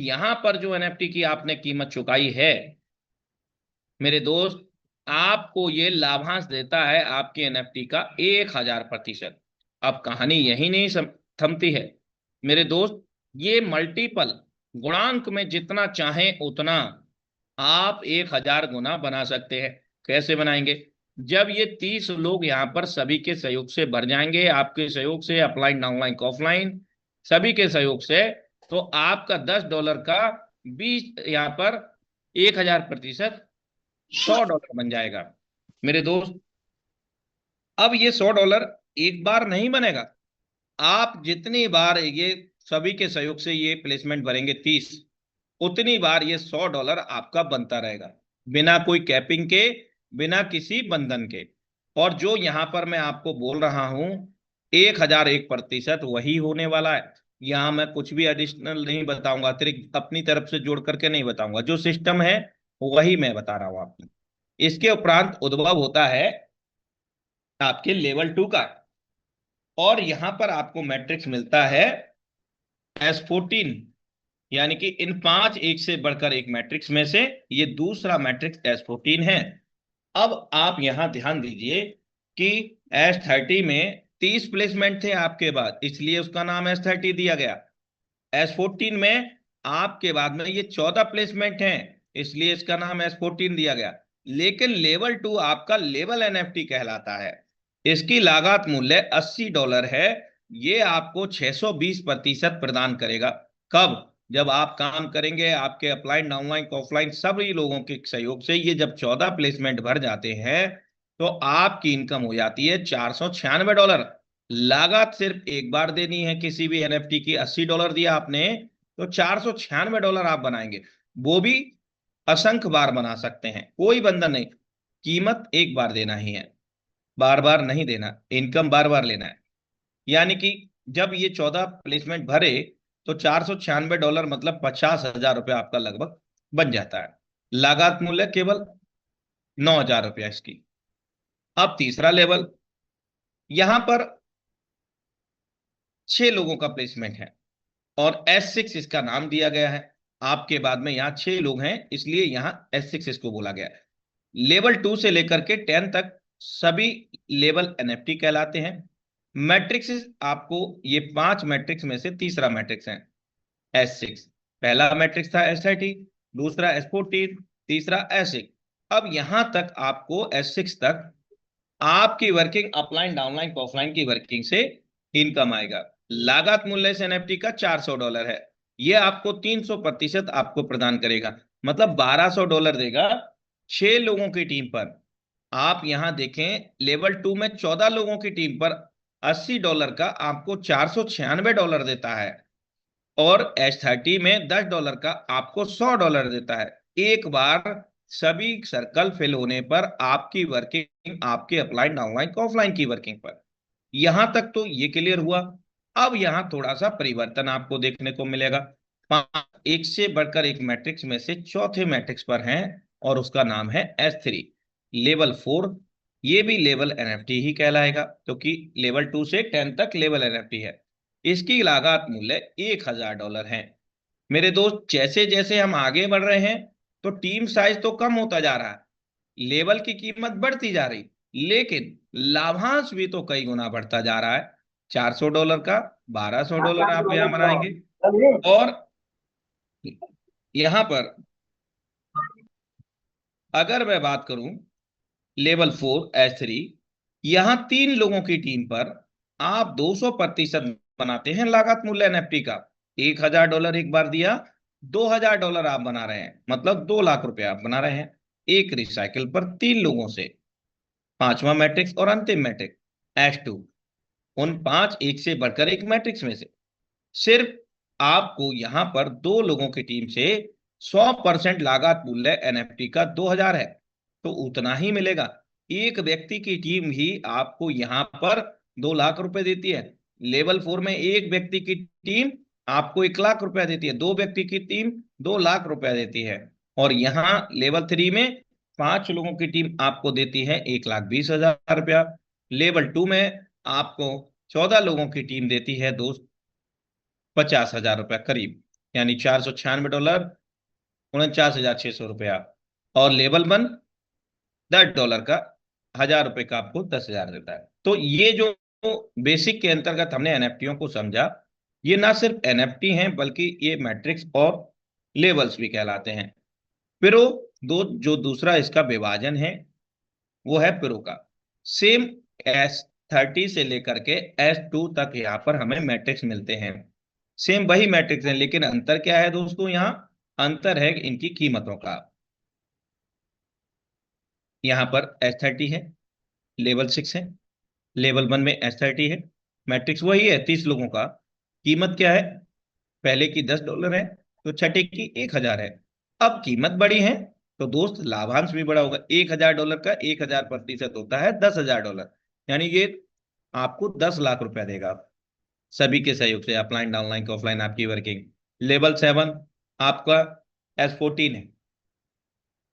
यहां पर जो एनएफटी की आपने कीमत चुकाई है मेरे दोस्त, आपको ये लाभांश देता है आपके एनएफटी का 1000%। अब कहानी यही नहीं थमती है मेरे दोस्त। ये मल्टीपल गुणांक में जितना चाहें उतना आप 1000 गुना बना सकते हैं। कैसे बनाएंगे? जब ये 30 लोग यहाँ पर सभी के सहयोग से भर जाएंगे, आपके सहयोग से, अपलाइन डाउनलाइन ऑफलाइन सभी के सहयोग से, तो आपका $10 का 20 यहाँ पर 1000% $100 बन जाएगा मेरे दोस्त। अब ये $100 एक बार नहीं बनेगा। आप जितनी बार ये सभी के सहयोग से ये प्लेसमेंट भरेंगे 30, उतनी बार ये $100 आपका बनता रहेगा, बिना कोई कैपिंग के, बिना किसी बंधन के। और जो यहां पर मैं आपको बोल रहा हूं 1001% वही होने वाला है। यहां मैं कुछ भी एडिशनल नहीं बताऊंगा, अतिरिक्त अपनी तरफ से जोड़ करके नहीं बताऊंगा। जो सिस्टम है वही मैं बता रहा हूं आपको। इसके उपरांत उद्भव होता है आपके लेवल 2 का, और यहां पर आपको मैट्रिक्स मिलता है S14। यानी कि इन पांच एक से बढ़कर एक मैट्रिक्स में से ये दूसरा मैट्रिक्स S14 है। अब आप यहां ध्यान दीजिए कि S30 में 30 प्लेसमेंट थे आपके बाद, इसलिए उसका नाम S30 दिया गया। S14 में आपके बाद में ये 14 प्लेसमेंट हैं, इसलिए इसका नाम S14 दिया गया। लेकिन लेवल 2 आपका लेवल एनएफटी कहलाता है। इसकी लागत मूल्य $80 है। ये आपको 620% प्रदान करेगा। कब? जब आप काम करेंगे, आपके अपलाइन डाउनलाइन ऑफलाइन सभी लोगों के सहयोग से ये जब 14 प्लेसमेंट भर जाते हैं, तो आपकी इनकम हो जाती है $496। लागत सिर्फ एक बार देनी है किसी भी एनएफटी की। $80 दिया आपने, तो $496 आप बनाएंगे। वो भी असंख्य बार बना सकते हैं, कोई बंधन नहीं। कीमत एक बार देना ही है, बार बार नहीं देना। इनकम बार बार लेना है। यानी कि जब ये 14 प्लेसमेंट भरे, तो $496 मतलब ₹50,000 आपका लगभग बन जाता है। लागत मूल्य केवल ₹9,000 इसकी। अब तीसरा लेवल, यहां पर 6 लोगों का प्लेसमेंट है और S6 इसका नाम दिया गया है। आपके बाद में यहाँ 6 लोग हैं, इसलिए यहाँ S6 इसको बोला गया है। लेवल 2 से लेकर के 10 तक सभी लेवल एनएफटी कहलाते हैं। मैट्रिक्स आपको ये 5 मैट्रिक्स में से तीसरा मैट्रिक्स है S6। पहला मैट्रिक्स था S30, दूसरा S14, तीसरा S6। अब यहां तक आपको S6 तक आपकी वर्किंग अपलाइन डाउनलाइन ऑफलाइन की वर्किंग से इनकम आएगा। लागत मूल्य से एनएफटी का $400 है। ये आपको 300% आपको प्रदान करेगा, मतलब $1200 देगा 6 लोगों की टीम पर। आप यहां देखें, लेवल 2 में 14 लोगों की टीम पर $80 का आपको $496 देता है, और S30 में $10 का आपको $100 देता है। एक बार सभी सर्कल फिल होने पर आपकी वर्किंग, आपके अपलाइन डाउनलाइन ऑफलाइन की वर्किंग पर। यहां तक तो ये क्लियर हुआ। अब यहां थोड़ा सा परिवर्तन आपको देखने को मिलेगा। एक से बढ़कर एक मैट्रिक्स में से चौथे मैट्रिक्स पर हैं, और उसका नाम है S3 लेवल 4। ये भी लेवल एनएफटी ही कहलाएगा, क्योंकि लेवल 2 से 10 तक लेवल एनएफटी है। इसकी लागत मूल्य $1000 है मेरे दोस्त। जैसे जैसे हम आगे बढ़ रहे हैं, तो टीम साइज तो कम होता जा रहा है, लेवल की कीमत बढ़ती जा रही, लेकिन लाभांश भी तो कई गुना बढ़ता जा रहा है। $400 का $1200 आप यहां बनाएंगे। और यहां पर अगर मैं बात करूं लेवल 4 S3, यहां 3 लोगों की टीम पर आप 200% बनाते हैं लागत मूल्य एनएफटी का। $1000 एक बार दिया, $2000 आप बना रहे हैं, मतलब ₹2 लाख आप बना रहे हैं एक रिसाइकिल पर 3 लोगों से। पांचवा मैट्रिक्स और अंतिम मैट्रिक्स S2, उन 5 एक से बढ़कर एक मैट्रिक्स में से सिर्फ आपको यहां पर 2 लोगों की टीम से 100% लागत मूल्य एनएफटी का 2000 है, तो उतना ही मिलेगा। एक व्यक्ति की टीम ही आपको यहां पर ₹2 लाख देती है। लेवल 4 में एक व्यक्ति की टीम आपको ₹1 लाख देती है, 2 व्यक्ति की टीम ₹2 लाख देती है। और यहाँ लेवल 3 में 5 लोगों की टीम आपको देती है ₹1,20,000। लेवल 2 में आपको 14 लोगों की टीम देती है दोस्त ₹50,000 करीब। यानी $496, $49,600। और लेवल 1 $10 का, $1,000 का आपको 10,000 देता है। तो ये जो बेसिक के अंतर्गत हमने एनएफटीओ को समझा, ये ना सिर्फ एनएफटी हैं बल्कि ये मैट्रिक्स और लेवल्स भी कहलाते हैं। पिरो दो जो दूसरा इसका विभाजन है वो है पिरो का। सेम S30 से लेकर के S2 तक यहाँ पर हमें मैट्रिक्स मिलते हैं। सेम वही मैट्रिक्स है, लेकिन अंतर क्या है दोस्तों? यहाँ अंतर है इनकी कीमतों का। यहाँ पर S30 है, लेवल 6 है, लेवल 1 में S30 है, मैट्रिक्स वही है 30 लोगों का। कीमत क्या है? पहले की $10 है तो छठे की 1,000 है। अब कीमत बड़ी है तो दोस्त लाभांश भी बड़ा होगा। $1,000 का 1,000% होता है $10,000, यानी ये आपको 10 लाख रुपया देगा सभी के सहयोग से, अपलाइन डाउनलाइन का ऑफलाइन आपकी वर्किंग। लेवल 7 आपका S14 है,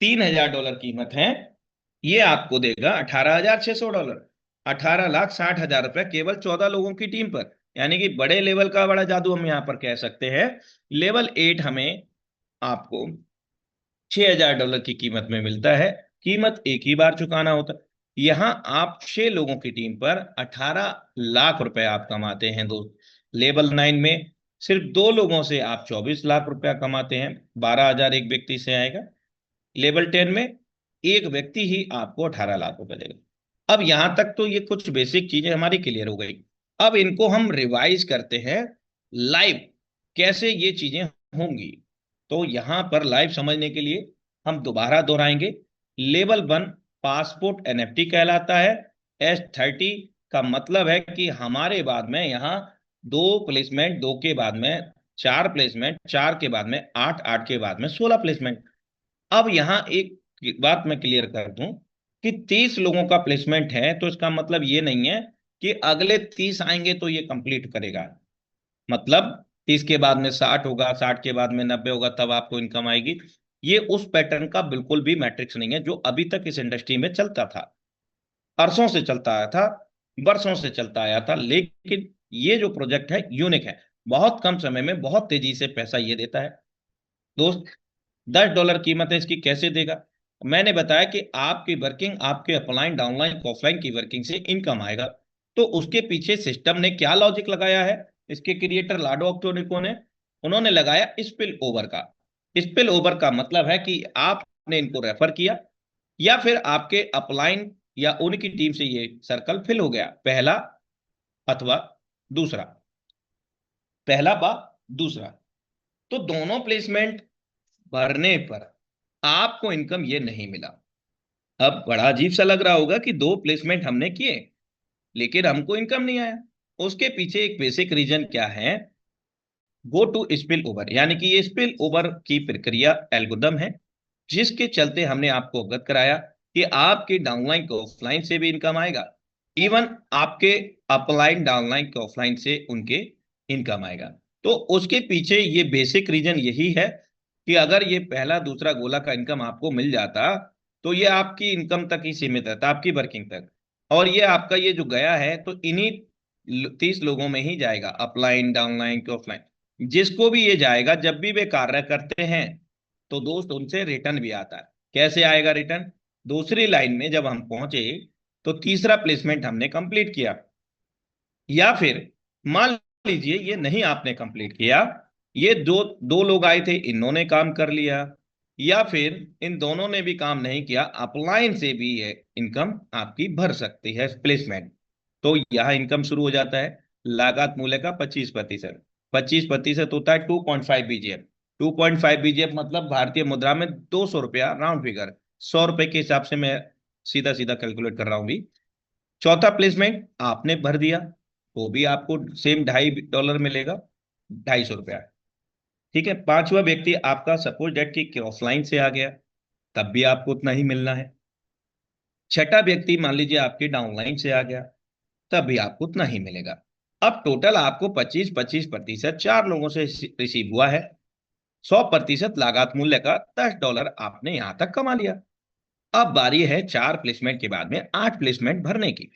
$3,000 कीमत है, ये आपको देगा $18,600, 18,60,000 रुपया केवल 14 लोगों की टीम पर। यानी कि बड़े लेवल का बड़ा जादू हम यहाँ पर कह सकते हैं। लेवल 8 हमें आपको $6,000 की कीमत में मिलता है। कीमत एक ही बार चुकाना होता है। यहाँ आप 6 लोगों की टीम पर 18 लाख रुपए आप कमाते हैं दोस्त। लेवल 9 में सिर्फ 2 लोगों से आप 24 लाख रुपया कमाते हैं, 12,000 एक व्यक्ति से आएगा। लेवल 10 में एक व्यक्ति ही आपको 18 लाख रुपए देगा। अब यहां तक तो ये कुछ बेसिक चीजें हमारी क्लियर हो गई। अब इनको हम रिवाइज करते हैं लाइव, कैसे ये चीजें होंगी। तो यहां पर लाइव समझने के लिए हम दोबारा दोहराएंगे। लेवल 1 पासपोर्ट एनएफटी कहलाता है। S30 का मतलब है कि हमारे बाद में यहाँ 2 प्लेसमेंट, 2 के बाद में 4 प्लेसमेंट, 4 के बाद में 8, 8 के बाद में 16 प्लेसमेंट। अब यहाँ एक बात मैं क्लियर कर दूं कि 30 लोगों का प्लेसमेंट है तो इसका मतलब ये नहीं है कि अगले 30 आएंगे तो ये कंप्लीट करेगा। मतलब 30 के बाद में 60 होगा, 60 के बाद में 90 होगा, तब आपको इनकम आएगी। ये उस पैटर्न का बिल्कुल भी मैट्रिक्स नहीं है जो अभी तक इस इंडस्ट्री में चलता था, अरसों से चलता आया था, बरसों से चलता आया था। लेकिन ये जो प्रोजेक्ट है यूनिक है, बहुत कम समय में बहुत तेजी से पैसा ये देता है दोस्त। $10 कीमत है इसकी, कैसे देगा? मैंने बताया कि आपकी वर्किंग, आपके अपलाइन डाउनलाइन ऑफलाइन की वर्किंग से इनकम आएगा। तो उसके पीछे सिस्टम ने क्या लॉजिक लगाया है? इसके क्रिएटर लाडो ऑक्टोनिको ने, उन्होंने लगाया स्पिल ओवर का। स्पिल ओवर का मतलब है कि आपने इनको रेफर किया या फिर आपके अपलाइन या उनकी टीम से ये सर्कल फिल हो गया, पहला अथवा दूसरा, पहला बा दूसरा। तो दोनों प्लेसमेंट भरने पर आपको इनकम ये नहीं मिला। अब बड़ा अजीब सा लग रहा होगा कि 2 प्लेसमेंट हमने किए लेकिन हमको इनकम नहीं आया। उसके पीछे एक बेसिक रीजन क्या है? गो टू स्पिल ओवर, यानी कि ये स्पिल ओवर की प्रक्रिया एल्गोरिथम है जिसके चलते हमने आपको अवगत कराया कि आपके डाउनलाइन को ऑफलाइन से भी इनकम आएगा, इवन आपके अपलाइन डाउनलाइन के ऑफलाइन से उनके इनकम आएगा। तो उसके पीछे ये बेसिक रीजन यही है कि अगर ये पहला दूसरा गोला का इनकम आपको मिल जाता तो ये आपकी इनकम तक ही सीमित रहता, आपकी वर्किंग तक। और ये आपका ये जो गया है तो इन्हीं 30 लोगों में ही जाएगा, अपलाइन डाउनलाइन के ऑफलाइन। जिसको भी ये जाएगा, जब भी वे कार्य करते हैं तो दोस्त उनसे रिटर्न भी आता है। कैसे आएगा रिटर्न? दूसरी लाइन में जब हम पहुंचे तो तीसरा प्लेसमेंट हमने कंप्लीट किया, या फिर मान लीजिए ये नहीं आपने कंप्लीट किया, ये दो दो लोग आए थे, इन्होंने काम कर लिया, या फिर इन दोनों ने भी काम नहीं किया, अपलाइन से भी ये इनकम आपकी भर सकती है प्लेसमेंट। तो यहाँ इनकम शुरू हो जाता है लागत मूल्य का 25%। 25% होता है 2.5 BGF। 2.5 BGF मतलब भारतीय मुद्रा में 200 रुपया, राउंड फिगर, 100 रुपए के हिसाब से मैं सीधा सीधा कैलकुलेट कर रहा हूं भी। चौथा प्लेसमेंट आपने भर दिया तो भी आपको सेम $2.5 मिलेगा, ₹250। ठीक है। पांचवा व्यक्ति आपका सपोज डेट की ऑफलाइन से आ गया, तब भी आपको उतना ही मिलना है। छठा व्यक्ति मान लीजिए आपके डाउनलाइन से आ गया, तब भी आपको उतना ही मिलेगा। अब टोटल आपको 25-25% 4 लोगों से रिसीव हुआ है। 100% लागत मूल्य का $10 आपने यहां तक कमा लिया। अब बारी है 4 प्लेसमेंट के बाद में 8 प्लेसमेंट भरने की।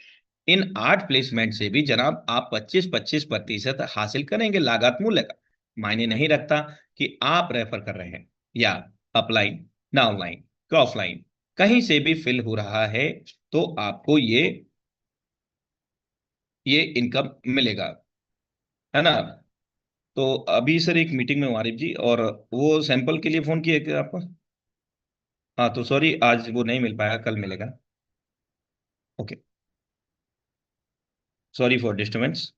इन 8 प्लेसमेंट से भी जनाब आप 25-25% हासिल करेंगे लागत मूल्य का। मायने नहीं रखता कि आप रेफर कर रहे हैं या अपलाइन, डाउनलाइन, क्रॉसलाइन कहीं से भी फिल हो रहा है तो आपको ये इनकम मिलेगा, है ना। तो अभी सर एक मीटिंग में हूँ आरिफ जी, और वो सैंपल के लिए फोन किया क्या आपको? हाँ तो सॉरी, आज वो नहीं मिल पाया, कल मिलेगा। Okay, sorry for disturbance.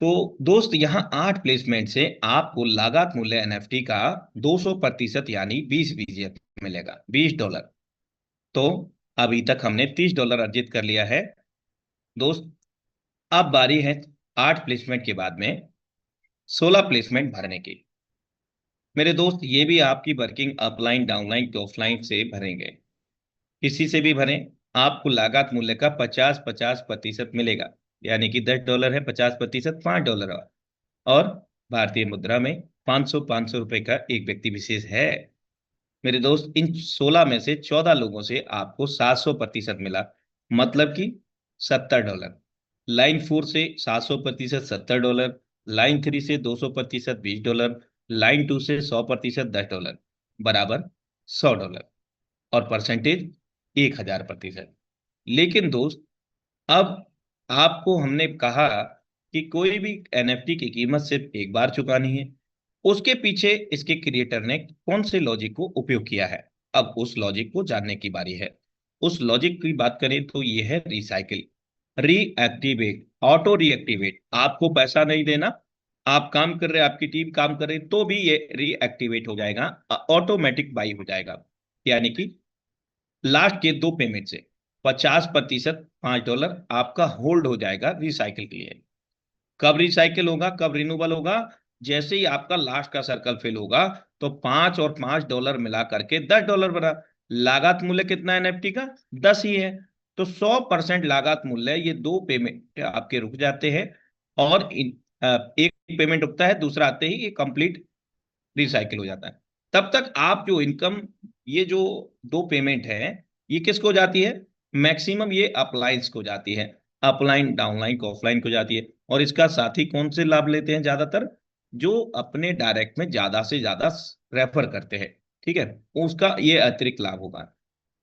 तो दोस्त, यहाँ 8 प्लेसमेंट से आपको लागत मूल्य एनएफटी का 200% यानी 20 BGF मिलेगा, $20। तो अभी तक हमने $30 अर्जित कर लिया है दोस्त। अब बारी है 8 प्लेसमेंट के बाद में 16 प्लेसमेंट भरने की। मेरे दोस्त, ये भी आपकी वर्किंग अपलाइन, डाउनलाइन, ऑफलाइन से भरेंगे, किसी से भी भरें, आपको लागत मूल्य का 50-50% मिलेगा। यानी कि $10 है, 50% $5। और भारतीय मुद्रा में 500-500 रुपए का एक व्यक्ति विशेष है। मेरे दोस्त, इन 16 में से 14 लोगों से आपको 700% मिला, मतलब कि $70। लाइन 4 से 700% $70, लाइन 3 से 200% $20, लाइन 2 से 100% $10 बराबर $100, और परसेंटेज 1000%। लेकिन दोस्त, अब आपको हमने कहा कि कोई भी एनएफटी की कीमत सिर्फ एक बार चुकानी है। उसके पीछे इसके क्रिएटर ने कौन से लॉजिक को उपयोग किया है, अब उस लॉजिक को जानने की बारी है। उस लॉजिक की बात करें तो ये है रिसाइकिल, रीएक्टिवेट, ऑटो रीएक्टिवेट। आपको पैसा नहीं देना, आप काम कर रहे, आपकी टीम काम कर रही, तो भी ये रीएक्टिवेट हो जाएगा, ऑटोमेटिक बाई हो जाएगा। यानी कि लास्ट के 2 पेमेंट से 50% $5 आपका होल्ड हो जाएगा रिसाइकिल के लिए। कब रिसाइकिल होगा, कब रिन्यूबल होगा? जैसे ही आपका लास्ट का सर्कल फिल होगा, तो 5 और $5 मिला करके $10 बना। लागत मूल्य कितना है एनएफटी का? 10 ही है। तो 100% लागत मूल्य, ये 2 पेमेंट आपके रुक जाते हैं, और एक पेमेंट रुकता है, दूसरा आते ही ये कंप्लीट रिसाइकिल हो जाता है। तब तक आप जो इनकम, ये जो 2 पेमेंट है, ये किसको जाती है? मैक्सिमम ये अपलाइंस को जाती है, अपलाइन, डाउनलाइन को, ऑफलाइन को जाती है। और इसका साथी कौन से लाभ लेते हैं ज्यादातर? जो अपने डायरेक्ट में ज्यादा से ज्यादा रेफर करते हैं, ठीक है, उसका ये अतिरिक्त लाभ होगा।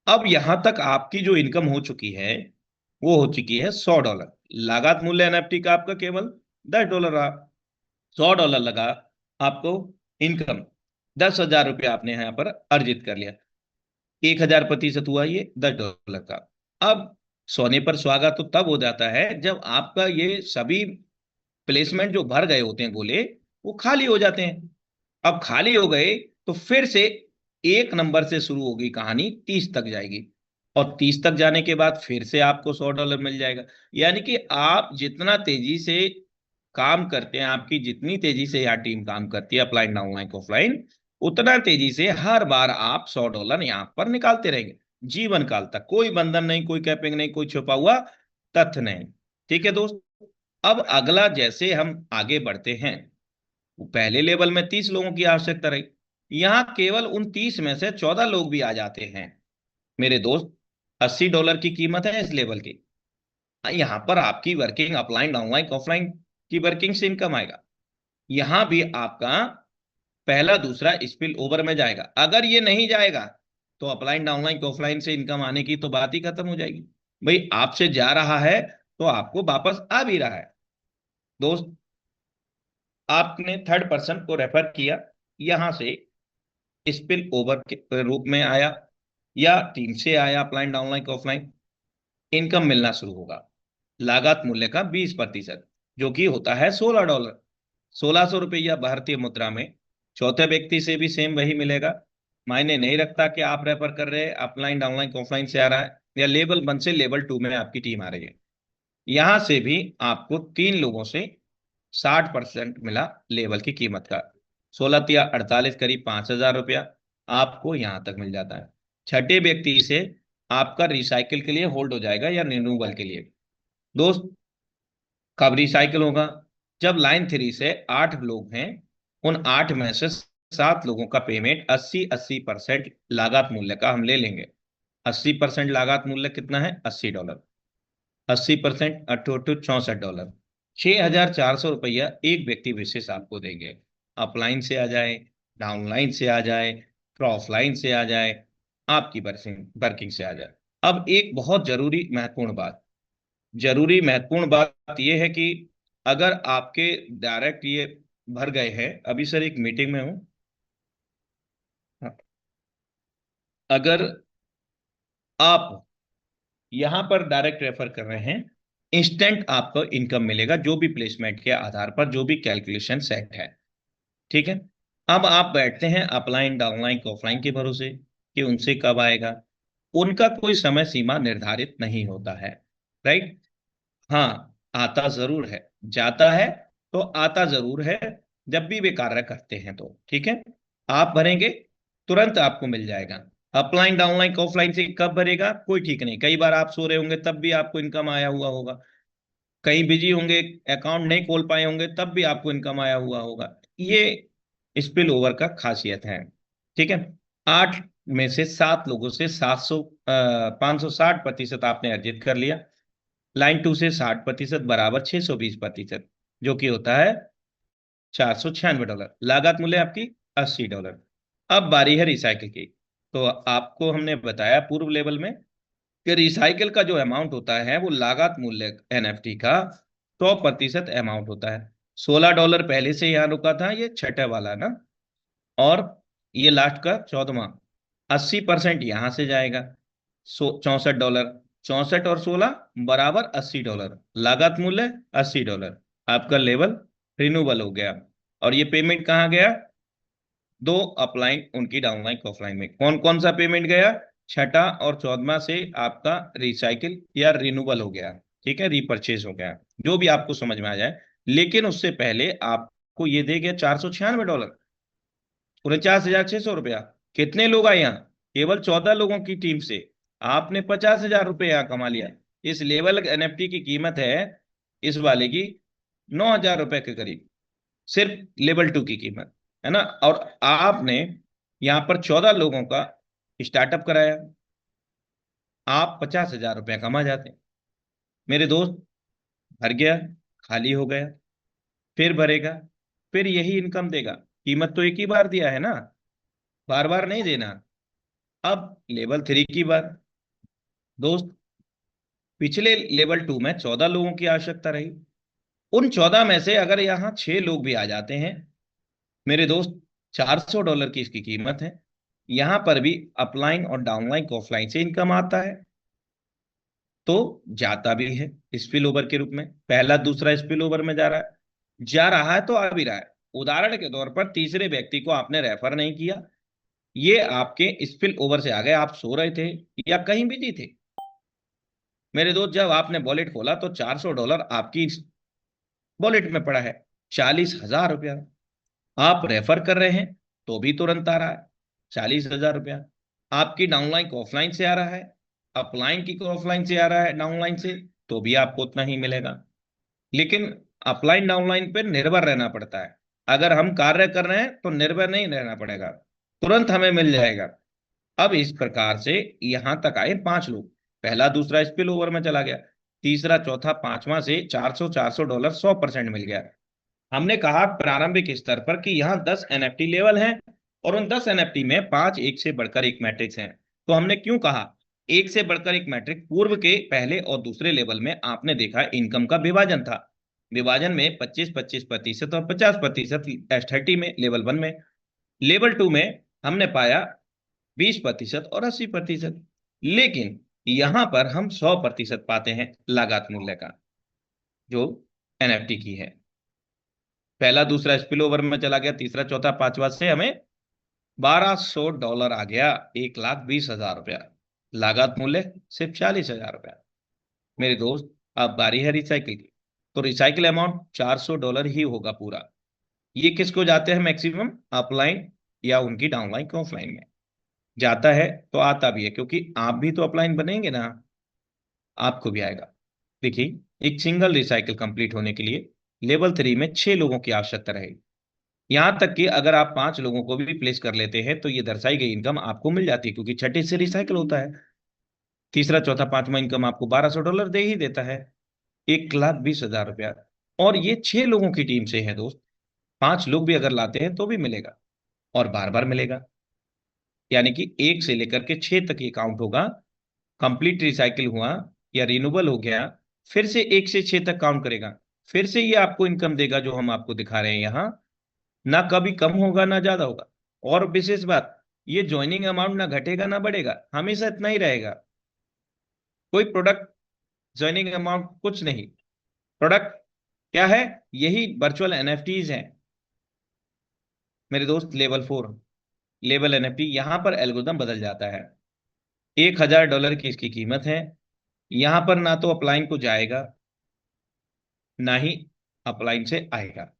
अब यहां तक आपकी जो इनकम हो चुकी है, वो हो चुकी है $100। लागत मूल्य एनएफटी का आपका केवल $10 रहा। $100 लगा आपको इनकम, $10,000 आपने यहाँ पर अर्जित कर लिया। 1000% हुआ ये $10 का। अब सोने पर सुहागा तो तब हो जाता है जब आपका ये सभी प्लेसमेंट जो भर गए होते हैं गोले, वो खाली हो जाते हैं। अब खाली हो गए तो फिर से 1 नंबर से शुरू होगी कहानी, 30 तक जाएगी, और 30 तक जाने के बाद फिर से आपको $100 मिल जाएगा। यानी कि आप जितना तेजी से काम करते हैं, आपकी जितनी तेजी से यहाँ टीम काम करती है, अपलाइन, डाउनलाइन, ऑफलाइन, उतना तेजी से हर बार आप $100 यहाँ पर निकालते रहेंगे, जीवन काल तक। कोई बंधन नहीं, कोई कैपिंग नहीं, कोई छुपा हुआ तथ्य नहीं। ठीक है दोस्त। अब अगला, जैसे हम आगे बढ़ते हैं, पहले लेवल में 30 लोगों की आवश्यकता रही, यहाँ केवल उन 30 में से 14 लोग भी आ जाते हैं। मेरे दोस्त, $80 की कीमत है इस लेवल की। यहाँ पर आपकी वर्किंग अपलाइन, डाउनलाइन, ऑफलाइन की वर्किंग से इनकम आएगा। यहां भी आपका पहला दूसरा स्पिल ओवर में जाएगा। अगर ये नहीं जाएगा तो अपलाइन, डाउनलाइन, ऑफलाइन से इनकम आने की तो बात ही खत्म हो जाएगी। भाई, आपसे जा रहा है तो आपको वापस आ भी रहा है। दोस्त, आपने थर्ड पर्सन को रेफर किया, यहां से स्पिल ओवर के रूप में आया, या टीम से आया, अपलाइन, डाउनलाइन, ऑफलाइन, इनकम मिलना शुरू होगा। लागत मूल्य का 20%, जो कि होता है $16। ₹1600 भारतीय मुद्रा में। चौथे व्यक्ति से भी सेम वही मिलेगा। मायने नहीं रखता कि आप रेफर कर रहे हैं, अपलाइन, डाउनलाइन, ऑफलाइन से आ रहा है, या लेवल 1 से लेवल 2 में आपकी टीम आ रही है। यहां से भी आपको 3 लोगों से 60% मिला लेवल की कीमत का। 16 या 48 करीब $5,000 आपको यहां तक मिल जाता है। छठे व्यक्ति से आपका रिसाइकिल के लिए होल्ड हो जाएगा, या रिन्यूअल के लिए। दोस्त, कब रिसाइकिल होगा? जब लाइन 3 से 8 लोग हैं, उन 8 में से 7 लोगों का पेमेंट 80-80% लागत मूल्य का हम ले लेंगे। 80% लागत मूल्य कितना है? $80। 80% 8 64 $64। ₹6,400 एक व्यक्ति विशेष आपको देंगे। अपलाइन से आ जाए, डाउनलाइन से आ जाए, क्रॉसलाइन से आ जाए, आपकी वर्किंग वर्किंग से आ जाए। अब एक बहुत जरूरी महत्वपूर्ण बात यह है कि अगर आपके डायरेक्ट ये भर गए हैं, अभी सर एक मीटिंग में हूं, अगर आप यहां पर डायरेक्ट रेफर कर रहे हैं, इंस्टेंट आपको इनकम मिलेगा, जो भी प्लेसमेंट के आधार पर जो भी कैलकुलेशन सेट है। ठीक है। अब आप बैठते हैं अपलाइन डाउनलाइन ऑफलाइन के भरोसे कि उनसे कब आएगा। उनका कोई समय सीमा निर्धारित नहीं होता है। राइट। हाँ, आता जरूर है, जाता है तो आता जरूर है। जब भी वे कार्य करते हैं तो ठीक है, आप भरेंगे तुरंत आपको मिल जाएगा। अपलाइन डाउनलाइन ऑफलाइन से कब भरेगा कोई ठीक नहीं, कई बार आप सो रहे होंगे तब भी आपको इनकम आया हुआ होगा, कहीं बिजी होंगे, अकाउंट नहीं खोल पाए होंगे तब भी आपको इनकम आया हुआ होगा। ये स्पिल ओवर का खासियत है। ठीक है। 8 में से 7 लोगों से 560% आपने अर्जित कर लिया। लाइन 2 से 60% बराबर 620%, जो कि होता है $496। लागत मूल्य आपकी $80। अब बारी है रिसाइकिल की। तो आपको हमने बताया पूर्व लेवल में कि रिसाइकिल का जो अमाउंट होता है वो लागत मूल्य एनएफटी का 100% अमाउंट होता है। $16 पहले से यहाँ रुका था, ये छठे वाला ना, और ये लास्ट का 14वां। 80% यहां से जाएगा, $64। 64 और 16 बराबर $80। लागत मूल्य $80। आपका लेवल रिन्यूबल हो गया। और ये पेमेंट कहाँ गया? दो अपलाइन, उनकी डाउनलाइन ऑफलाइन में कौन कौन सा पेमेंट गया? छठा और 14वां से आपका रिसाइकिल या रिन्यूबल हो गया। ठीक है, रीपरचेज हो गया, जो भी आपको समझ में आ जाए। लेकिन उससे पहले आपको ये दे गया $496, ₹49,600। कितने लोग आए यहाँ? केवल 14 लोगों की टीम से आपने ₹50,000 यहाँ कमा लिया। इस लेवल एनएफटी की कीमत है इस वाले की ₹9,000 के करीब, सिर्फ लेवल 2 की कीमत, है ना। और आपने यहाँ पर 14 लोगों का स्टार्टअप कराया, आप ₹50,000 कमा जाते। मेरे दोस्त, भर गया, खाली हो गया, फिर भरेगा, फिर यही इनकम देगा। कीमत तो एक ही बार दिया है ना, बार बार नहीं देना। अब लेवल 3 की बात। दोस्त, पिछले लेवल 2 में 14 लोगों की आवश्यकता रही। उन 14 में से अगर यहाँ 6 लोग भी आ जाते हैं मेरे दोस्त, $400 की इसकी कीमत है। यहां पर भी अपलाइन और डाउनलाइन ऑफलाइन से इनकम आता है, तो जाता भी है स्पिल ओवर के रूप में। पहला दूसरा स्पिल ओवर में जा रहा है तो आ भी रहा है। उदाहरण के तौर पर तीसरे व्यक्ति को आपने रेफर नहीं किया, ये आपके स्पिल ओवर से आ गए, आप सो रहे थे या कहीं बिजी थे मेरे दोस्त, जब आपने वॉलेट खोला तो $400 आपकी वॉलेट में पड़ा है। ₹40,000 आप रेफर कर रहे हैं तो भी तुरंत आ रहा है ₹40,000। आपकी डाउनलाइन को ऑफलाइन से आ रहा है, अपलाइन की को ऑफलाइन से आ रहा है डाउनलाइन से, तो भी आपको उतना ही मिलेगा। लेकिन अपलाइन डाउनलाइन पे निर्भर रहना पड़ता है। अगर हम कार्य कर रहे हैं तो निर्भर नहीं रहना पड़ेगा, तुरंत हमें मिल जाएगा। अब इस प्रकार से यहां तक आए 5 लोग, पहला दूसरा स्पिल ओवर में चला गया, तीसरा चौथा पांचवा से $400 100% मिल गया। हमने कहा प्रारंभिक स्तर पर कि यहाँ 10 एनएफटी लेवल हैं, और उन 10 एनएफटी में 5 एक से बढ़कर एक मैट्रिक्स हैं। तो हमने क्यों कहा एक से बढ़कर एक मैट्रिक्स? पूर्व के पहले और दूसरे लेवल में आपने देखा इनकम का विभाजन था। विभाजन में 25-25% और 50% S30 में लेवल 1 में। लेवल 2 में हमने पाया 20% और 80%। लेकिन यहां पर हम 100% पाते हैं लागत मूल्य का, जो एनएफटी की है। पहला दूसरा स्पिल ओवर में चला गया, तीसरा चौथा पांचवा से हमें $1,200 आ गया, ₹1,20,000। लागत मूल्य सिर्फ $40,000। मेरे दोस्त, अब बारी है रिसाइकिल की। तो रिसाइकिल अमाउंट $400 ही होगा पूरा। ये किसको जाते हैं मैक्सिमम? अपलाइन या उनकी डाउनलाइन को ऑफलाइन में जाता है, तो आता भी है, क्योंकि आप भी तो अपलाइन बनेंगे ना, आपको भी आएगा। देखिए, एक सिंगल रिसाइकिल कंप्लीट होने के लिए लेवल 3 में 6 लोगों की आवश्यकता रहेगी। यहां तक कि अगर आप 5 लोगों को भी प्लेस कर लेते हैं तो ये दर्शाई गई इनकम आपको मिल जाती है, क्योंकि छठे से रिसाइकिल होता है। तीसरा चौथा पांचवा इनकम आपको $1,200 दे ही देता है, ₹1,20,000। और ये 6 लोगों की टीम से है दोस्त। 5 लोग भी अगर लाते हैं तो भी मिलेगा, और बार बार मिलेगा। यानी कि 1 से लेकर के 6 तक ये काउंट होगा। कंप्लीट रिसाइकिल हुआ या रिन्यूबल हो गया, फिर से 1 से 6 तक काउंट करेगा। फिर से ये आपको इनकम देगा, जो हम आपको दिखा रहे हैं यहाँ। ना कभी कम होगा ना ज्यादा होगा। और विशेष बात, ये ज्वाइनिंग अमाउंट ना घटेगा ना बढ़ेगा, हमेशा इतना ही रहेगा। कोई प्रोडक्ट ज्वाइनिंग अमाउंट कुछ नहीं। प्रोडक्ट क्या है? यही वर्चुअल एनएफटीज हैं मेरे दोस्त। लेवल 4 लेवल एनएफटी, यहां पर एल्गोरिदम बदल जाता है। $1000 की इसकी कीमत है। यहां पर ना तो अपलाइन को जाएगा, ना ही अपलाइन से आएगा।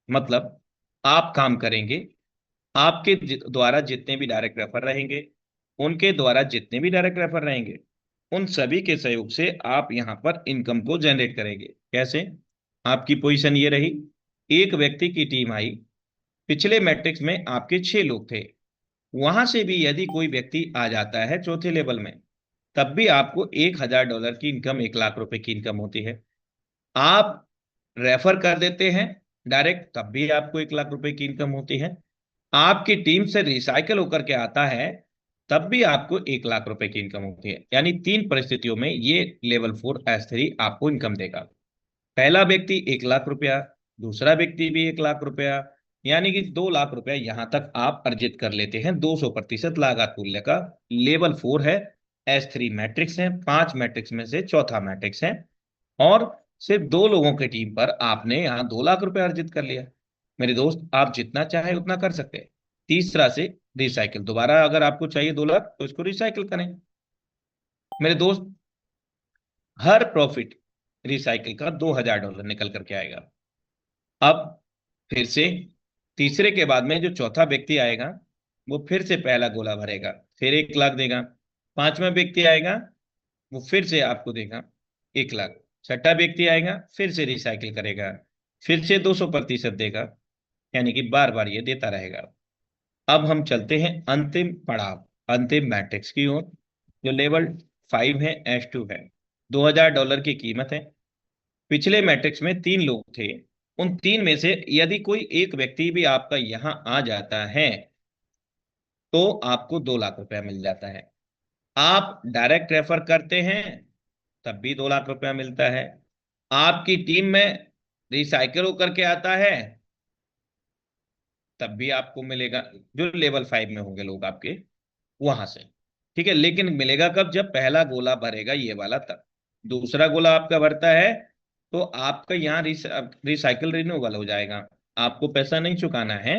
मतलब आप काम करेंगे, आपके द्वारा जितने भी डायरेक्ट रेफर रहेंगे, उनके द्वारा जितने भी डायरेक्ट रेफर रहेंगे, उन सभी के सहयोग से आप यहां पर इनकम को जनरेट करेंगे। कैसे? आपकी पोजीशन ये रही, एक व्यक्ति की टीम आई, पिछले मैट्रिक्स में आपके 6 लोग थे। वहां से भी यदि कोई व्यक्ति आ जाता है चौथे लेवल में, तब भी आपको $1000 की इनकम, 1 लाख रुपए की इनकम होती है। आप रेफर कर देते हैं डायरेक्ट, तब भी आपको 1 लाख रुपए की इनकम होती है। आपकी टीम से रिसाइकल होकर के आता है, तब भी आपको 1 लाख रुपए की इनकम होती है। यानी 3 परिस्थितियों में ये लेवल 4 S3 आपको इनकम देगा। पहला व्यक्ति 1 लाख रुपया, दूसरा व्यक्ति भी 1 लाख रुपया, यानी कि 2 लाख रुपया यहां तक आप अर्जित कर लेते हैं 200% लागत मूल्य का। लेवल 4 है, S3 मैट्रिक्स है, 5 मैट्रिक्स में से चौथा मैट्रिक्स है। और सिर्फ 2 लोगों की टीम पर आपने यहाँ 2 लाख रुपए अर्जित कर लिया। मेरे दोस्त, आप जितना चाहे उतना कर सकते हैं। तीसरा से रिसाइकिल, दोबारा अगर आपको चाहिए 2 लाख तो इसको रिसाइकिल करें। मेरे दोस्त, हर प्रॉफिट रिसाइकिल का $2000 निकल करके आएगा। अब फिर से तीसरे के बाद में जो चौथा व्यक्ति आएगा, वो फिर से पहला गोला भरेगा, फिर 1 लाख देगा। पांचवा व्यक्ति आएगा, वो फिर से आपको देगा 1 लाख। छठा व्यक्ति आएगा, फिर से रिसाइकिल करेगा, फिर से 200% देगा। यानी कि बार बार ये देता रहेगा। अब हम चलते हैं अंतिम पड़ाव, अंतिम मैट्रिक्स की ओर, जो लेवल 5 है, S2 है। $2000 की कीमत है। पिछले मैट्रिक्स में 3 लोग थे। उन 3 में से यदि कोई एक व्यक्ति भी आपका यहां आ जाता है, तो आपको 2 लाख रुपया मिल जाता है। आप डायरेक्ट रेफर करते हैं, तब भी 2 लाख रुपया मिलता है। आपकी टीम में रिसाइकिल होकर के आता है, तब भी आपको मिलेगा, जो लेवल 5 में होंगे लोग आपके, वहां से। ठीक है, लेकिन मिलेगा कब? जब पहला गोला भरेगा ये वाला, तब। दूसरा गोला आपका भरता है, तो आपका यहाँ रिसाइकिल रिन्यूअल हो जाएगा। आपको पैसा नहीं चुकाना है,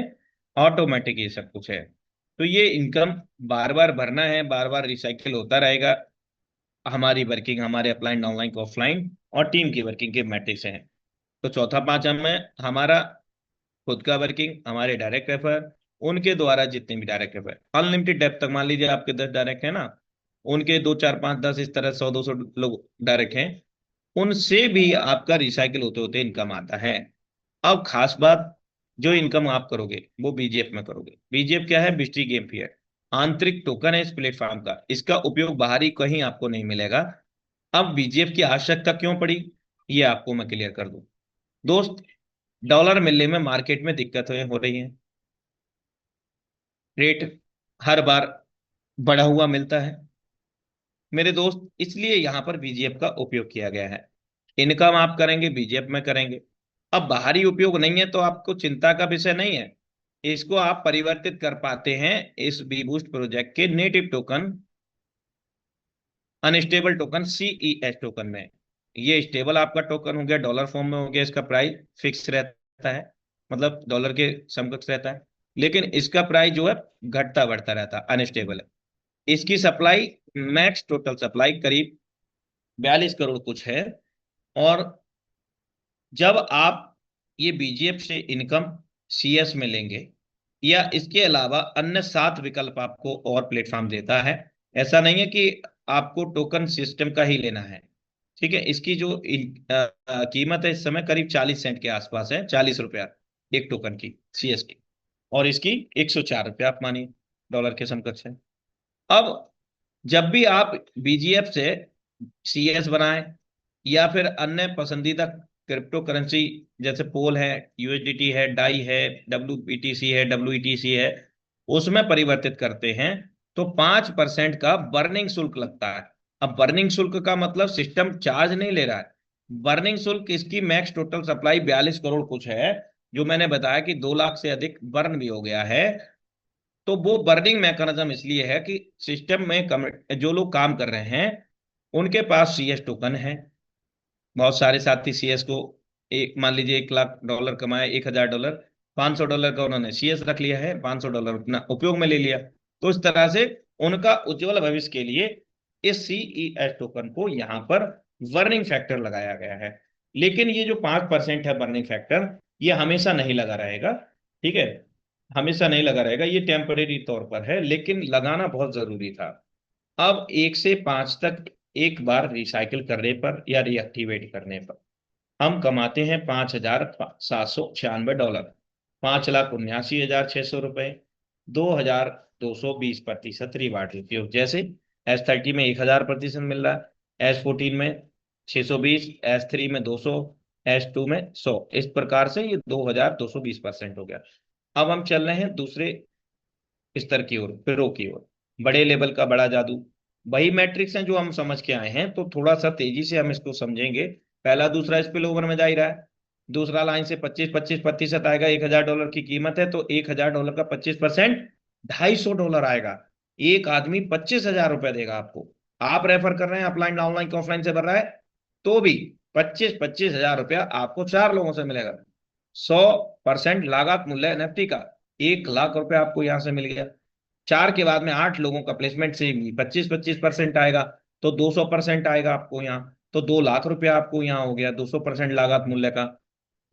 ऑटोमेटिक ये सब कुछ है। तो ये इनकम बार बार भरना है, बार बार रिसाइकिल होता रहेगा। हमारी वर्किंग, हमारे अपलाइन, ऑनलाइन, ऑफलाइन और टीम की वर्किंग के मैट्रिक्स हैं। तो चौथा पांच में हमारा खुद का वर्किंग, हमारे डायरेक्ट रेफर, उनके द्वारा जितने भी डायरेक्ट रेफर, अनलिमिटेड डेप्थ तक, मान लीजिए आपके 10 डायरेक्ट है ना, उनके 2 4 5 10 इस तरह 100 200 लोग डायरेक्ट हैं, उनसे भी आपका रिसाइकिल होते होते इनकम आता है। अब खास बात, जो इनकम आप करोगे वो बीजीएफ में करोगे। बीजीएफ क्या है? बिजली गेम फियर, आंतरिक टोकन है इस प्लेटफॉर्म का। इसका उपयोग बाहरी कहीं आपको नहीं मिलेगा। अब बीजीएफ की आवश्यकता क्यों पड़ी, ये आपको मैं क्लियर कर दूं। दोस्त, डॉलर मिलने में मार्केट में दिक्कतें हो रही हैं। रेट हर बार बढ़ा हुआ मिलता है मेरे दोस्त, इसलिए यहां पर बीजीएफ का उपयोग किया गया है। इनकम आप करेंगे बीजीएफ में करेंगे। अब बाहरी उपयोग नहीं है तो आपको चिंता का विषय नहीं है। इसको आप परिवर्तित कर पाते हैं इस बी बूस्ट प्रोजेक्ट के native token, unstable token, CES token में। ये स्टेबल आपका टोकन हो गया, डॉलर फॉर्म में हो गया, इसका प्राइस फिक्स रहता है, मतलब डॉलर के समकक्ष रहता है। लेकिन इसका प्राइस जो है घटता बढ़ता रहता है, अनस्टेबल है। इसकी सप्लाई, मैक्स टोटल सप्लाई करीब 42 करोड़ कुछ है। और जब आप ये बीजीएफ से इनकम CS में लेंगे, या इसके अलावा अन्य 7 विकल्प आपको और प्लेटफॉर्म देता है। ऐसा नहीं है कि आपको टोकन सिस्टम का ही लेना है। ठीक है, इसकी जो कीमत है इस समय करीब 40 सेंट के आसपास है, 40 रुपया एक टोकन की, CS की। और इसकी 104 रुपया आप मानिए डॉलर के समकक्ष है। अब जब भी आप बीजीएफ से CS बनाएं, या फिर अन्य पसंदीदा क्रिप्टो करेंसी जैसे पोल है, यूएसडीटी है, डाई है, डब्ल्यूपीटीसी है, डब्ल्यूईटीसी है, उसमें परिवर्तित करते हैं तो 5% का बर्निंग शुल्क लगता है। अब बर्निंग शुल्क का मतलब सिस्टम चार्ज नहीं ले रहा है। बर्निंग शुल्क इसकी मैक्स टोटल सप्लाई 42 करोड़ कुछ है, जो मैंने बताया कि 2 लाख से अधिक बर्न भी हो गया है। तो वो बर्निंग मैकेनिज्म इसलिए है कि सिस्टम में जो लोग काम कर रहे हैं उनके पास सीएस टोकन है। बहुत सारे साथी सीएस को, एक मान लीजिए $1 लाख कमाए, $1,000, $500 का उन्होंने सीएस रख लिया है, $500 अपना उपयोग में ले लिया। तो इस तरह से उनका उज्जवल भविष्य के लिए इस सीईएस टोकन को यहाँ पर बर्निंग फैक्टर लगाया गया है। लेकिन ये जो 5% है बर्निंग फैक्टर, ये हमेशा नहीं लगा रहेगा। ठीक है, हमेशा नहीं लगा रहेगा, ये टेम्परेरी तौर पर है, लेकिन लगाना बहुत जरूरी था। अब 1 से 5 तक एक बार रिसाइकिल करने पर या रिएक्टिवेट करने पर हम कमाते हैं $5,796, $5,79,600, 2,220% रिवार्ड उपयोग। जैसे S30 में 1,000% मिल रहा है, S14 में 620, S3 में 200, S2 में 100, इस प्रकार से ये 2,220% हो गया। अब हम चल रहे हैं दूसरे स्तर की ओर, प्रो की ओर, बड़े लेवल का बड़ा जादू। वही मैट्रिक्स हैं जो हम समझ के आए हैं, तो थोड़ा सा तेजी से हम इसको समझेंगे। पहला दूसरा स्पिल ओवर में जा ही रहा है। दूसरा लाइन से 25-25% आएगा। $1,000 की कीमत है तो $1,000 का 25% $250 आएगा। एक आदमी $25,000 देगा आपको। आप रेफर कर रहे हैं, अपलाइन ऑनलाइन ऑफलाइन से भर रहा है, तो भी 25-25 हजार रुपया आपको 4 लोगों से मिलेगा। 100% लागत मूल्य एनएफटी का $1 लाख आपको यहां से मिल गया। 4 के बाद में 8 लोगों का प्लेसमेंट से 25-25% आएगा, तो 200% आएगा आपको यहाँ, तो $2 लाख आपको यहाँ हो गया 200% लागत मूल्य का।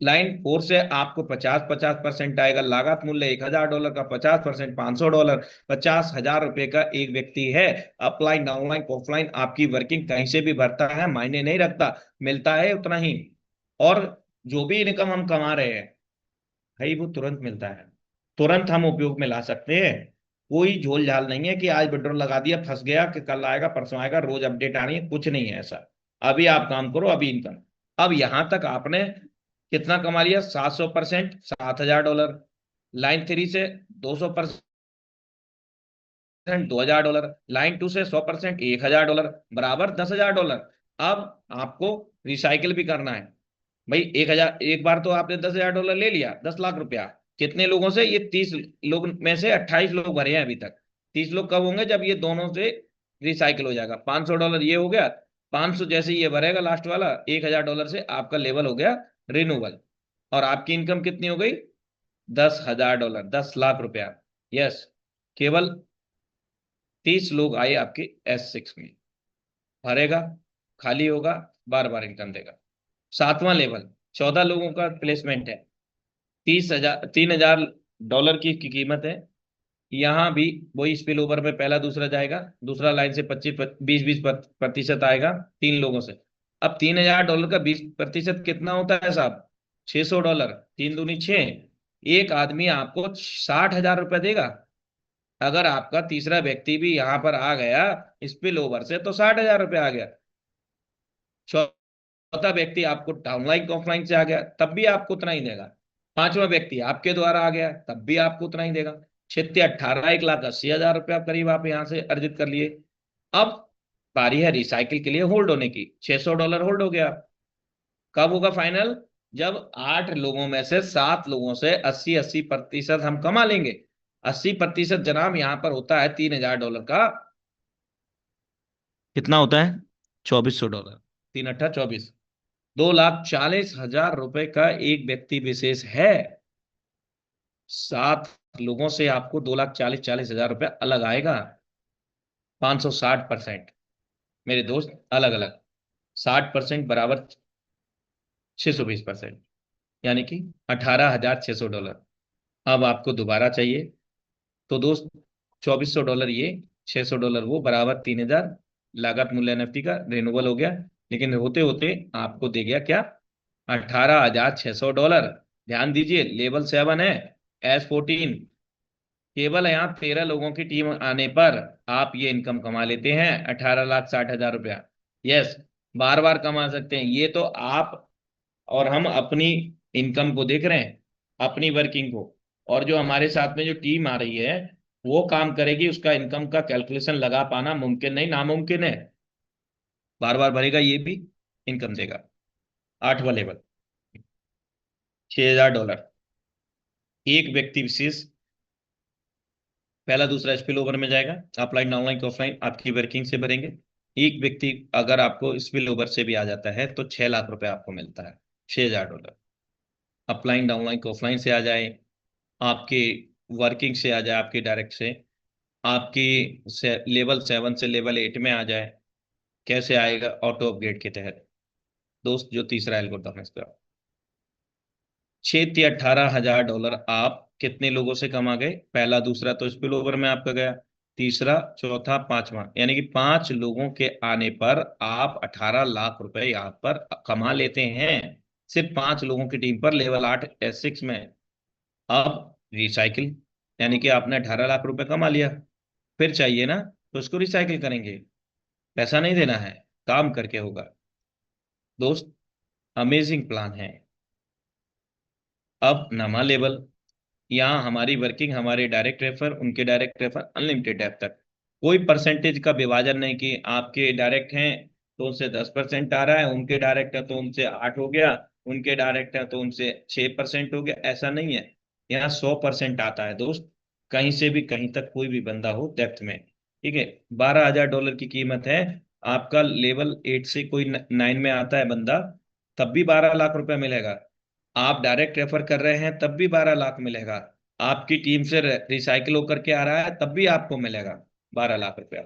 लाइन 4 से आपको 50-50% आएगा, लागत मूल्य $1,000 का, 50% $500, $50,000 का एक व्यक्ति है। अपलाइन ऑनलाइन ऑफलाइन आपकी वर्किंग कहीं से भी भरता है, मायने नहीं रखता, मिलता है उतना ही। और जो भी इनकम हम कमा रहे हैं भाई वो तुरंत मिलता है, तुरंत हम उपयोग में ला सकते हैं। कोई झोल झाल नहीं है कि आज विड्रॉल लगा दिया फंस गया कि कल आएगा परसों आएगा, रोज अपडेट आ रही है, कुछ नहीं है ऐसा। अभी आप काम करो, अभी इनकम। अब यहां तक आपने कितना कमा लिया? 700%, $7,000। लाइन 3 से 200%, $2,000। लाइन 2 से 100%, $1,000 बराबर $10,000। अब आपको रिसाइकिल भी करना है भाई। 1,000 एक बार तो आपने $10,000 ले लिया, ₹10 लाख। कितने लोगों से? ये 30 लोग में से 28 लोग भरे हैं अभी तक। 30 लोग कब होंगे? जब ये दोनों से रिसाइकिल हो जाएगा। $500 ये हो गया। 500 जैसे ये भरेगा लास्ट वाला, $1,000 से आपका लेवल हो गया रिन्यूअल। और आपकी इनकम कितनी हो गई? $10,000, $10 लाख। यस, केवल 30 लोग आए आपके S6 में। भरेगा, खाली होगा, बार बार इनकम देगा। 7वां लेवल, 14 लोगों का प्लेसमेंट है, $3,000 की कीमत है। यहाँ भी वही स्पिल ओवर में पहला दूसरा जाएगा। दूसरा लाइन से 25-20-20% आएगा 3 लोगों से। अब $3,000 का 20% कितना होता है साहब? $600। 3 दूनी 6, एक आदमी आपको $60,000 देगा। अगर आपका तीसरा व्यक्ति भी यहाँ पर आ गया स्पिल ओवर से तो $60,000 आ गया। चौथा व्यक्ति आपको डाउनलाइन ऑफलाइन से आ गया तब भी आपको उतना ही देगा। 5वां व्यक्ति आपके द्वारा आ गया तब भी आपको उतना ही देगा। 6-18, $1,80,000 करीब आप यहाँ से अर्जित कर लिए। अब बारी है रिसाइकिल के लिए होल्ड होने की। $600 होल्ड हो गया। कब होगा फाइनल? जब 8 लोगों में से 7 लोगों से 80-80% हम कमा लेंगे। 80% जनाब यहाँ पर होता है $3,000 का। कितना होता है? $2,400। 3 8 24, $2,40,000 का एक व्यक्ति विशेष है। 7 लोगों से आपको 2,40,000 अलग आएगा। 560% मेरे दोस्त अलग अलग। 60% बराबर 620%, यानी कि $18,600। अब आपको दोबारा चाहिए तो दोस्त $2,400 ये, $600 वो, बराबर 3,000। लागत मूल्य एनएफटी का रिन्यूअल हो गया। लेकिन होते होते आपको दे गया क्या? $18,600। ध्यान दीजिए, लेवल 7 है, S14। केवल यहाँ 13 लोगों की टीम आने पर आप ये इनकम कमा लेते हैं, $18,60,000। यस, बार बार कमा सकते हैं ये तो आप और हम अपनी इनकम को देख रहे हैं, अपनी वर्किंग को, और जो हमारे साथ में जो टीम आ रही है वो काम करेगी, उसका इनकम का कैलकुलेशन लगा पाना मुमकिन नहीं, नामुमकिन है। बार बार भरेगा ये भी, इनकम देगा। आठवां लेवल, $6,000। एक व्यक्ति विशेष, पहला दूसरा स्पिल ओवर में जाएगा, अपलाइन ऑनलाइन ऑफलाइन आपकी वर्किंग से भरेंगे। एक व्यक्ति अगर आपको स्पिल ओवर से भी आ जाता है तो 6 लाख रुपए आपको मिलता है, $6,000। अपलाइन डाउनलाइन ऑफलाइन से आ जाए, आपके वर्किंग से आ जाए, आपकी डायरेक्ट से, आपकी लेवल 7 से लेवल 8 में आ जाए, कैसे आएगा? ऑटो अपग्रेड के तहत। दोस्त जो तीसरा एल्गोरिथम है इसका, 6 से 18 हजार डॉलर आप कितने लोगों से कमा गए? पहला दूसरा तो स्पिल ओवर में आपका गया, तीसरा चौथा पांचवा, यानी कि 5 लोगों के आने पर आप 18 लाख रुपए यहाँ पर कमा लेते हैं, सिर्फ 5 लोगों की टीम पर, लेवल 8 S6 में। अब रिसाइकिल, यानी कि आपने 18 लाख रुपए कमा लिया, फिर चाहिए ना, तो उसको रिसाइकिल करेंगे, पैसा नहीं देना है, काम करके होगा। दोस्त अमेजिंग प्लान है। अब नमा लेवल, यहाँ हमारी वर्किंग, हमारे डायरेक्ट रेफर, उनके डायरेक्ट रेफर, अनलिमिटेड ऐप तक, कोई परसेंटेज का विभाजन नहीं कि आपके डायरेक्ट हैं तो उनसे 10% आ रहा है, उनके डायरेक्ट है तो उनसे 8 हो गया, उनके डायरेक्ट है तो उनसे 6% हो गया, ऐसा नहीं है। यहाँ 100% आता है दोस्त, कहीं से भी कहीं तक कोई भी बंदा हो डेप्थ में। ठीक है, $12,000 की कीमत है। आपका लेवल 8 से कोई 9 में आता है बंदा, तब भी 12 लाख रुपए मिलेगा। आप डायरेक्ट रेफर कर रहे हैं तब भी 12 लाख मिलेगा। आपकी टीम से रिसाइकिल होकर के आ रहा है तब भी आपको मिलेगा 12 लाख रुपया।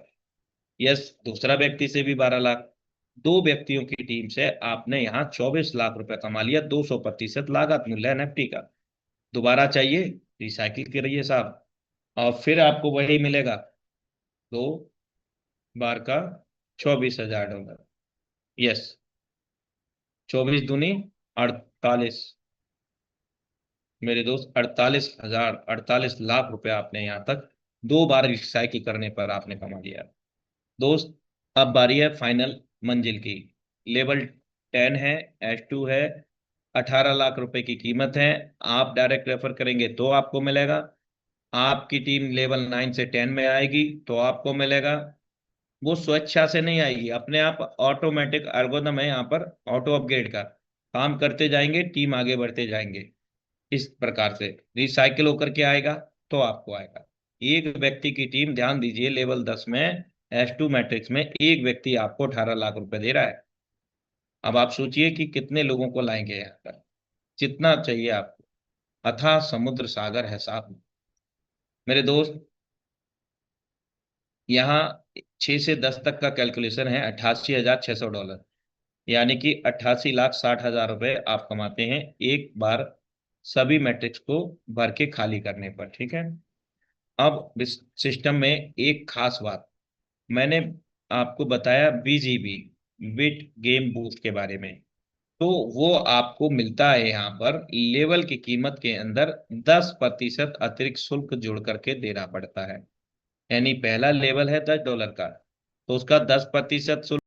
यस, दूसरा व्यक्ति से भी 12 लाख, दो व्यक्तियों की टीम से आपने यहाँ 24 लाख रुपए कमा लिया, 200% लागत मूल्य NFT का। दोबारा चाहिए, रिसाइकिल करिए साहब, और फिर आपको वही मिलेगा, 2 बार का $24,000। यस, 24 दूनी 48, मेरे दोस्त 48,000, 48 लाख रुपए आपने यहाँ तक 2 बार रिसाइकिल करने पर आपने कमा लिया। दोस्त अब बारी है फाइनल मंजिल की, लेवल 10 है, S2 है, 18 लाख रुपए की कीमत है। आप डायरेक्ट रेफर करेंगे तो आपको मिलेगा, आपकी टीम लेवल 9 से 10 में आएगी तो आपको मिलेगा। वो स्वेच्छा से नहीं आएगी, अपने आप ऑटोमेटिक एल्गोरिथम है यहाँ पर, ऑटो अपग्रेड का काम करते जाएंगे, टीम आगे बढ़ते जाएंगे। इस प्रकार से रिसाइकिल होकर के आएगा तो आपको आएगा। एक व्यक्ति की टीम, ध्यान दीजिए, लेवल 10 में S2 मैट्रिक्स में एक व्यक्ति आपको 18 लाख रुपए दे रहा है। अब आप सोचिए कि कितने लोगों को लाएंगे यहाँ पर, जितना चाहिए आपको, अथाह समुद्र सागर है साहब। मेरे दोस्त यहाँ 6 से 10 तक का कैलकुलेशन है, $88,600, यानी कि 88,60,000 रुपए आप कमाते हैं एक बार सभी मैट्रिक्स को भर के खाली करने पर। ठीक है, अब इस सिस्टम में एक खास बात, मैंने आपको बताया BGB, बिट गेम बूस्ट के बारे में, तो वो आपको मिलता है यहाँ पर लेवल की कीमत के अंदर 10% अतिरिक्त शुल्क जोड़ करके देना पड़ता है। यानी पहला लेवल है $10 का, तो उसका 10% शुल्क